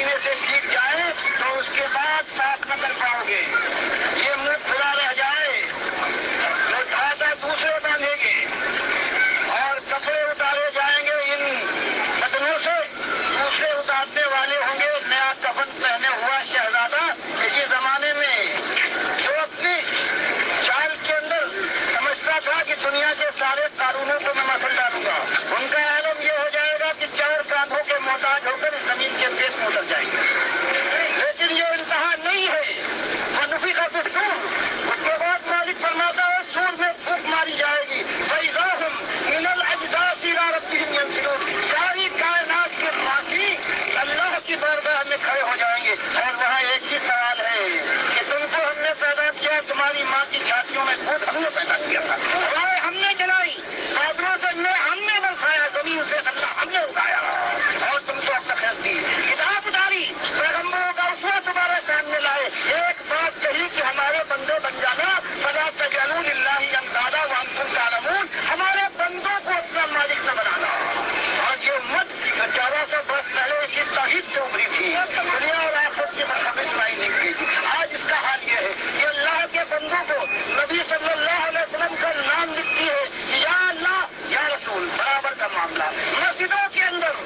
سینے سے ٹھیک جائے تو اس کے بعد صاف نہ کر پاؤ گے. یہ منہ کھلا رہ جائے تو دھاگا دوسرے باندھیں گے اور کپڑے اتارے جائیں گے ان بدنوں سے. دوسرے اتارنے والے ہوں گے نیا کفن پہنے ہوا شہزادہ. اسی زمانے میں جو اپنی چال کے اندر سمجھتا تھا کہ دنیا کے سارے قانونوں کو میں مسل ڈالوں گا، ان کا عالم یہ ہو جائے گا کہ چار کاندھوں کے محتاج ہو کر اس زمین کے پیٹ میں اتر جائیں گے. لیکن یہ انتہا نہیں ہے. منفی کا دستور اس کے بعد مالک فرماتا ہے سور میں پھونک ماری جائے گی. فَإِذَا هُمْ مِنَ الْأَجْدَاثِ إِلَىٰ رَبِّهِمْ يَنسِلُونَ. ساری کائنات کے باقی اللہ کی بارگاہ میں کھڑے ہو جائیں گے. اور وہاں ایک ہی سوال ہے کہ تم کو ہم نے پیدا کیا، تمہاری ماں کی چھاتیوں میں خود ہم نے پیدا کیا تھا. ہوائیں ہم نے جلائی، بادلوں سے ہم نے برسایا، زمین سے اللہ ہم نے اگایا، اور تم کو اب تک دی. کتاب اتاری، پیغمبروں کا اسوہ دوبارہ سامنے لائے. ایک بات کہی کہ ہمارے بندے بن جانا، فلا تجعلوا للہ اندادا وانتم تعلمون. ہمارے بندوں کو اپنا مالک نہ بنانا. اور یہ امت 1400 برس پہلے کی توحید سے ابھری تھی، دنیا اور آخرت کی مرحبت سنائی نہیں گئی تھی. آج اس کا حال یہ ہے کہ اللہ کے بندوں کو نبی صلی اللہ علیہ وسلم کا نام لکھتی ہے یا اللہ یا رسول، برابر کا معاملہ. مسجدوں کے اندر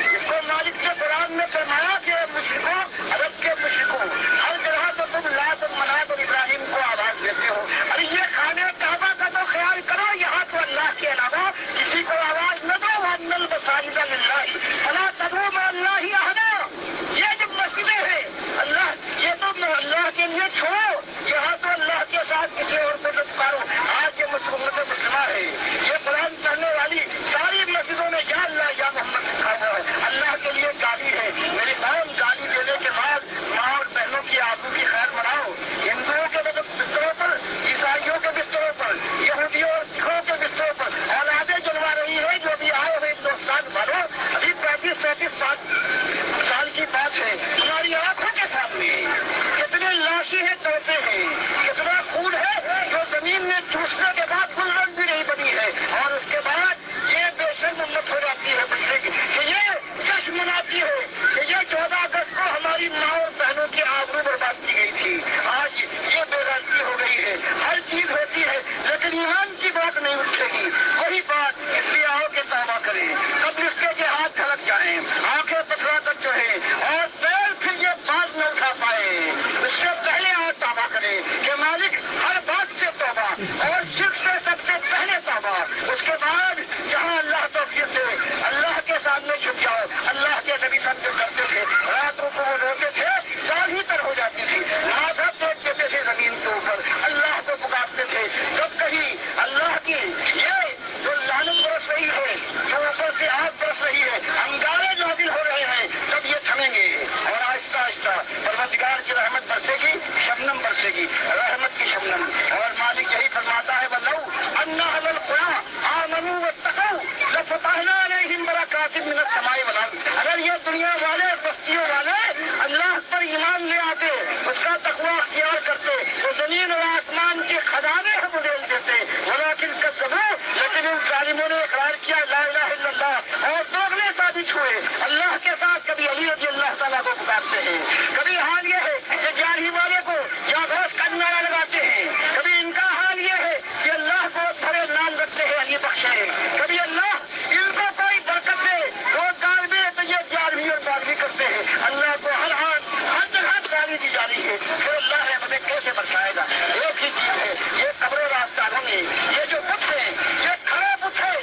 اس کو مالک کے قرآن میں فرمایا کہ مشرکوں، عرب کے مشرکوں، ہر جگہ تو تم لات اور منات اور ابراہیم کو آواز دیتے ہو. ارے یہ خانہ کعبہ کا تو خیال کرو، یہاں تو اللہ کے علاوہ کسی کو آواز نہ دو. وَأَنَّ الْمَسَاجِدَ لِلَّهِ فَلَا تَدْعُوا مَعَ اللَّهِ أَحَدًا. یہ جو مسجدیں ہیں اللہ، یہ تو اللہ کے لیے چھوڑو، یہاں تو اللہ کے ساتھ کسی اور کو نہ پکارو. آج یہ امت مسلمہ ہے، یہ قرآن پڑھنے والی ساری مسجدوں میں یا اللہ یا محمد لکھا ہوا ہے. اللہ کے لیے گالی ہے. میری بہن گالی دینے کے بعد ماں اور بہنوں کی آبرو کی خیر بناؤ. ہندوؤں کے بستروں پر، عیسائیوں کے بستروں پر، یہودیوں اور سکھوں کے بستروں پر اولادیں جلوا رہی ہے. جو بھی آئے ہوئے ہندوستان والوں، ابھی 35-37 سال کی بات ہے، ہماری آنکھوں کے سامنے کتنے لاشیں توڑتے ہیں، کتنا خون ہے جو زمین میں چوسنے کے بعد گلزن بھی نہیں بنی ہے. اور اس کے بعد یہ بے شرم امت ہو جاتی ہے بچے کی کہ یہ جشن مناتی ہے کہ یہ 14 اگست کو ہماری ماں اور بہنوں کی آبرو برباد کی گئی تھی. آج یہ بے غیرتی ہو گئی ہے. ہر چیز ہوتی ہے لیکن ایمان کی بات نہیں اٹھے گی. وہی بات اس لیے آؤ کہ توبہ کریں، قبل اس کے ہاتھ جھلک جائیں، آنکھیں پتھرا کر جو ہے اور پیر پھر یہ بات نہ اٹھا پائے. اس سے پہلے آپ توبہ کریں کہ مالک ہر بات سے توبہ، اور شرک سے سب سے پہلے توبہ. اس کے بعد جہاں اللہ توفیق دے اللہ کے سامنے جھک جاؤ. اللہ کے نبی سب جو کرتے تھے، راتوں کو وہ روتے تھے، سال ہی تر ہو جاتی تھی، ماتھا ٹیک دیتے تھے زمین کے اوپر، اللہ کو پکارتے تھے. جب کہیں اللہ کی یہ جو لعنت برس رہی ہے، جو اوپر سے آگ برس رہی ہے، انگارے نازل ہو رہے ہیں، تب یہ تھمیں گے اور آہستہ آہستہ پروردگار کی رحمت برسے گی، شبنم برسے گی، رحمت کی شبنم. اور مالک یہی فرماتا ہے وَلَوْ أَنَّ أَهْلَ الْقُرَىٰ آمَنُوا وَاتَّقَوْا لَفَتَحْنَا عَلَيْهِمْ بَرَكَاتٍ مِّنَ السَّمَاءِ وَالْأَرْضِ. اگر یہ دنیا والے، بستیوں والے اللہ پر ایمان لے آتے، اس کا تقویٰ اختیار کرتے، تو زمین اور آسمان کے خزانے ہم ڈیل دیتے. ولیکن کذبوا، لیکن ان ظالموں نے اقرار کیا لا الہ الا اللہ اور دوگلے ثابت ہوئے. اللہ کے ساتھ کبھی علی رضی اللہ تعالیٰ کو پکارتے ہیں، کبھی حال یہ ہے کہ جارحی والے کو یا غوث کا نعرہ لگاتے ہیں، کبھی ان کا حال یہ ہے کہ اللہ کو بڑے نام رکھتے ہیں علی بخشے، کبھی اللہ ان کو کوئی برکت دے روزگار میں تو یہ جارحی اور باغی کرتے ہیں. اللہ کو ہر حال ہر جگہ گالی دی جا رہی ہے. پھر اللہ ہے ہمیں کیسے برسائے گا؟ ایک ہی چیز ہے، یہ قبر و راستانوں میں یہ جو بت ہیں، یہ کھڑے بت ہیں.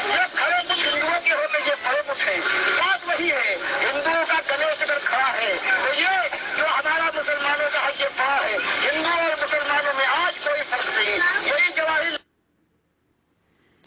یہ کھڑے بت ہندوؤں کے ہوتے، یہ بڑے بت ہیں. بات وہی ہے، ہندوؤں کا گلے سے اگر کھڑا ہے تو یہ جو ہمارا مسلمانوں کا حج پاؤ ہے، ہندوؤں اور مسلمانوں میں آج کوئی فرق نہیں. یہی جواہر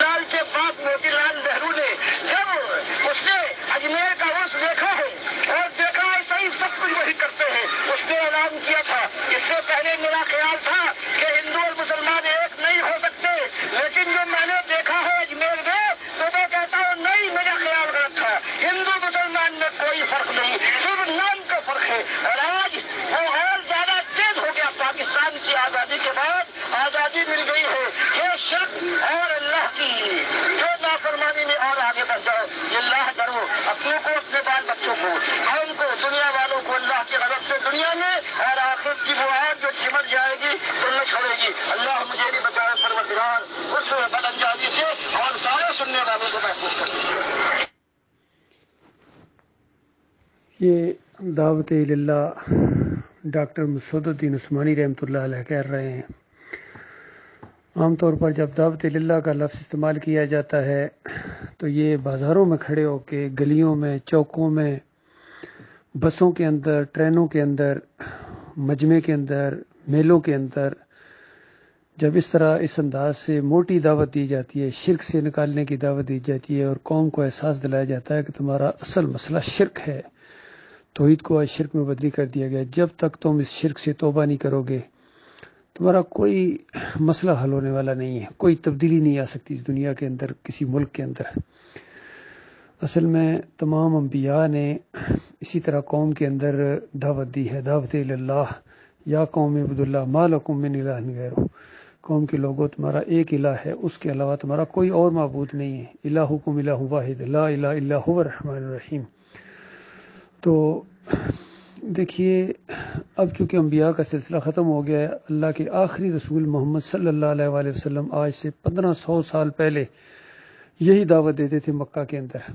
لال کے باپ موتی لال نہرو نے جب اس نے اجمیر کا عرس دیکھا ہے اور دیکھا ایسا ہی سب کچھ وہی کرتے ہیں، اس نے اعلان کیا تھا. اس سے پہلے میرا خیال تھا کہ ہندو اور مسلمان ایک نہیں ہو سکتے، لیکن جو میں نے دیکھا ہے اجمیر میں تو میں کہتا ہوں نہیں، میرا خیال غلط تھا. ہندو مسلمان میں کوئی فرق نہیں، صرف نام کا فرق ہے. اور آج وہ اور زیادہ تیز ہو گیا. پاکستان کی آزادی کے بعد آزادی مل گئی ہے. یہ شرک اور اللہ کی جو نافرمانی میں اور آگے بڑھ جاؤ. اللہ ڈرو اپنوں کو، اپنے بال بچوں کو، قوم کو، دنیا والوں کو اللہ کی غضب سے دنیا میں اور آخرت کی وہ آگ جو چمٹ جائے گی تو نہ چھوڑے گی۔ اللہ مجھے بھی بچائے پروردگار اس بد انجامی سے اور سارے سننے والوں کو محفوظ کر۔ یہ دعوت اللہ ڈاکٹر مسعود الدین عثمانی رحمۃ اللہ علیہ کہہ رہے ہیں۔ عام طور پر جب دعوت اللہ کا لفظ استعمال کیا جاتا ہے تو یہ بازاروں میں کھڑے ہو کے، گلیوں میں، چوکوں میں، بسوں کے اندر، ٹرینوں کے اندر، مجمع کے اندر، میلوں کے اندر جب اس طرح اس انداز سے موٹی دعوت دی جاتی ہے، شرک سے نکالنے کی دعوت دی جاتی ہے اور قوم کو احساس دلایا جاتا ہے کہ تمہارا اصل مسئلہ شرک ہے، توحید کو آج شرک میں بدلی کر دیا گیا، جب تک تم اس شرک سے توبہ نہیں کرو گے تمہارا کوئی مسئلہ حل ہونے والا نہیں ہے، کوئی تبدیلی نہیں آ سکتی اس دنیا کے اندر، کسی ملک کے اندر۔ اصل میں تمام انبیاء نے اسی طرح قوم کے اندر دعوت دی ہے، دعوت اللہ یا قوم عبد اللہ ما لکم من الہ غیرہ، قوم کے لوگوں تمہارا ایک الہ ہے، اس کے علاوہ تمہارا کوئی اور معبود نہیں ہے، الہکم الہ واحد لا الہ الا هو الرحمن الرحیم۔ تو دیکھیے اب چونکہ انبیاء کا سلسلہ ختم ہو گیا ہے، اللہ کے آخری رسول محمد صلی اللہ علیہ وآلہ وسلم آج سے 1500 سال پہلے یہی دعوت دیتے تھے مکہ کے اندر،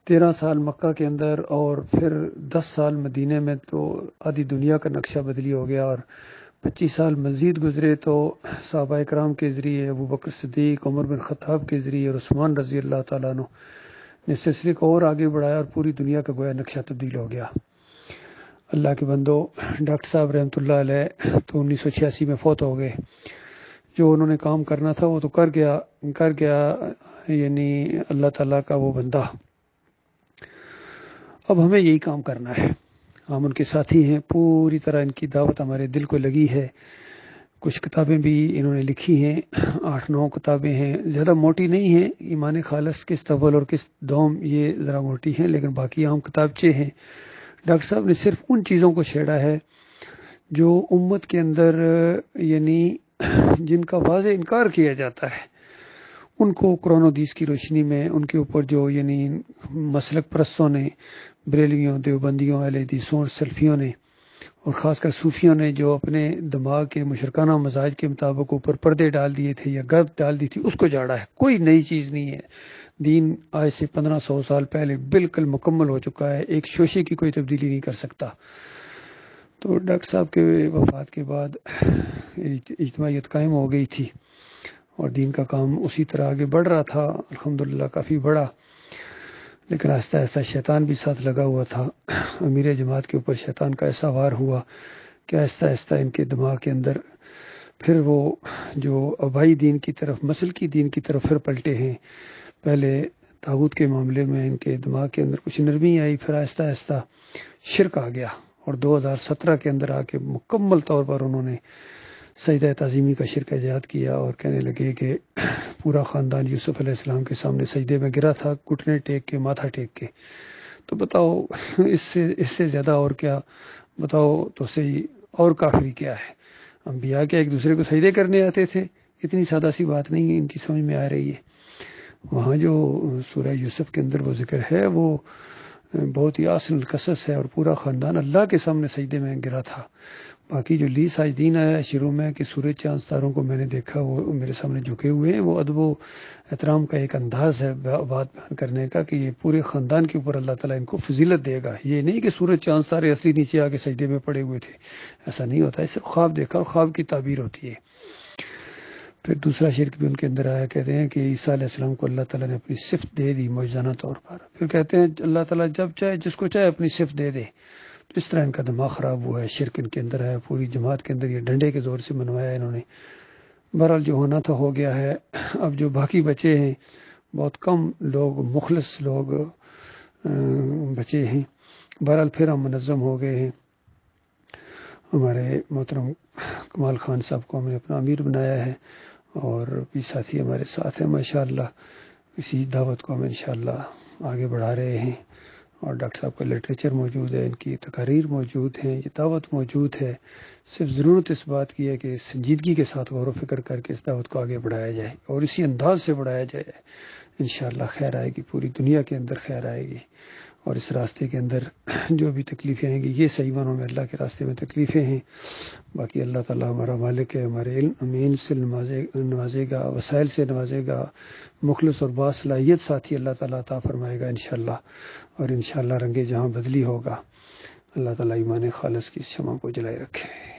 13 سال مکہ کے اندر اور پھر 10 سال مدینے میں، تو آدھی دنیا کا نقشہ بدلی ہو گیا، اور 25 سال مزید گزرے تو صحابہ کرام کے ذریعے، ابو بکر صدیق، عمر بن خطاب کے ذریعے اور عثمان رضی اللہ تعالیٰ عنہ نے سلسلے کو اور آگے بڑھایا اور پوری دنیا کا گویا نقشہ تبدیل ہو گیا۔ اللہ کے بندو، ڈاکٹر صاحب رحمۃ اللہ علیہ تو 1986 میں فوت ہو گئے، جو انہوں نے کام کرنا تھا وہ تو کر گیا، یعنی اللہ تعالیٰ کا وہ بندہ۔ اب ہمیں یہی کام کرنا ہے، ہم ان کے ساتھی ہیں، پوری طرح ان کی دعوت ہمارے دل کو لگی ہے۔ کچھ کتابیں بھی انہوں نے لکھی ہیں، 8-9 کتابیں ہیں، زیادہ موٹی نہیں ہیں، ایمان خالص قسط اول اور قسط دوم یہ ذرا موٹی ہیں، لیکن باقی عام کتابچے ہیں۔ ڈاکٹر صاحب نے صرف ان چیزوں کو چھیڑا ہے جو امت کے اندر یعنی جن کا واضح انکار کیا جاتا ہے، ان کو قرآن و حدیث کی روشنی میں ان کے اوپر جو یعنی مسلک پرستوں نے، بریلویوں، دیوبندیوں، اہل حدیثوں اور سلفیوں نے اور خاص کر صوفیوں نے جو اپنے دماغ کے مشرکانہ مزاج کے مطابق اوپر پردے ڈال دیے تھے یا گرد ڈال دی تھی، اس کو جاڑا ہے۔ کوئی نئی چیز نہیں ہے، دین آج سے 1500 سال پہلے بالکل مکمل ہو چکا ہے، ایک شوشے کی کوئی تبدیلی نہیں کر سکتا۔ تو ڈاکٹر صاحب کے وفات کے بعد اجتماعیت قائم ہو گئی تھی اور دین کا کام اسی طرح آگے بڑھ رہا تھا، الحمدللہ کافی بڑا، لیکن آہستہ آہستہ شیطان بھی ساتھ لگا ہوا تھا۔ امیر جماعت کے اوپر شیطان کا ایسا وار ہوا کہ آہستہ آہستہ ان کے دماغ کے اندر پھر وہ جو آبائی دین کی طرف، مسلکی دین کی طرف پھر پلٹے ہیں۔ پہلے طاغوت کے معاملے میں ان کے دماغ کے اندر کچھ نرمی آئی، پھر آہستہ آہستہ شرک آ گیا، اور 2017 کے اندر آ کے مکمل طور پر انہوں نے سجدہ تعظیمی کا شرک ایجاد کیا اور کہنے لگے کہ پورا خاندان یوسف علیہ السلام کے سامنے سجدے میں گرا تھا، گھٹنے ٹیک کے، ماتھا ٹیک کے۔ تو بتاؤ اس سے زیادہ اور کیا، بتاؤ تو صحیح، اور کافری کیا ہے؟ انبیاء کیا ایک دوسرے کو سجدے کرنے آتے تھے؟ اتنی سادہ سی بات نہیں ہے، ان کی سمجھ میں آ رہی ہے۔ وہاں جو سورہ یوسف کے اندر وہ ذکر ہے وہ بہت ہی آسن القصص ہے، اور پورا خاندان اللہ کے سامنے سجدے میں گرا تھا۔ باقی جو لی ساجدین آیا شروع میں کہ سورج چاند ستاروں کو میں نے دیکھا وہ میرے سامنے جھکے ہوئے ہیں، وہ ادب و احترام کا ایک انداز ہے بات بیان کرنے کا کہ یہ پورے خاندان کے اوپر اللہ تعالیٰ ان کو فضیلت دے گا۔ یہ نہیں کہ سورج چاند ستارے اصلی نیچے آ کے سجدے میں پڑے ہوئے تھے، ایسا نہیں ہوتا ہے، صرف خواب دیکھا اور خواب کی تعبیر ہوتی ہے۔ پھر دوسرا شرک بھی ان کے اندر آیا، کہتے ہیں کہ عیسیٰ علیہ السلام کو اللہ تعالیٰ نے اپنی صفت دے دی معجزانہ طور پر، پھر کہتے ہیں اللہ تعالیٰ جب چاہے جس کو چاہے اپنی صفت دے دے۔ تو اس طرح ان کا دماغ خراب ہوا ہے، شرک ان کے اندر ہے، پوری جماعت کے اندر یہ ڈنڈے کے زور سے منوایا انہوں نے۔ بہرحال جو ہونا تھا ہو گیا ہے۔ اب جو باقی بچے ہیں، بہت کم لوگ، مخلص لوگ بچے ہیں۔ بہرحال پھر ہم منظم ہو گئے ہیں، ہمارے محترم کمال خان صاحب کو ہم نے اپنا امیر بنایا ہے، اور بھی ساتھی ہمارے ساتھ ہیں ماشاءاللہ۔ اسی دعوت کو ہم انشاءاللہ آگے بڑھا رہے ہیں، اور ڈاکٹر صاحب کا لٹریچر موجود ہے، ان کی تقاریر موجود ہیں، یہ دعوت موجود ہے۔ صرف ضرورت اس بات کی ہے کہ سنجیدگی کے ساتھ غور و فکر کر کے اس دعوت کو آگے بڑھایا جائے اور اسی انداز سے بڑھایا جائے انشاءاللہ خیر آئے گی، پوری دنیا کے اندر خیر آئے گی، اور اس راستے کے اندر جو بھی تکلیفیں آئیں گی، یہ صحیح معنوں میں اللہ کے راستے میں تکلیفیں ہیں، باقی اللہ تعالیٰ ہمارا مالک ہے، ہمارے علم سے نوازے گا، وسائل سے نوازے گا، مخلص اور باصلاحیت ساتھی اللہ تعالیٰ عطا فرمائے گا انشاءاللہ، اور انشاءاللہ رنگ جہاں بدلی ہوگا۔ اللہ تعالیٰ ایمان خالص کی اس شمع کو جلائے رکھے۔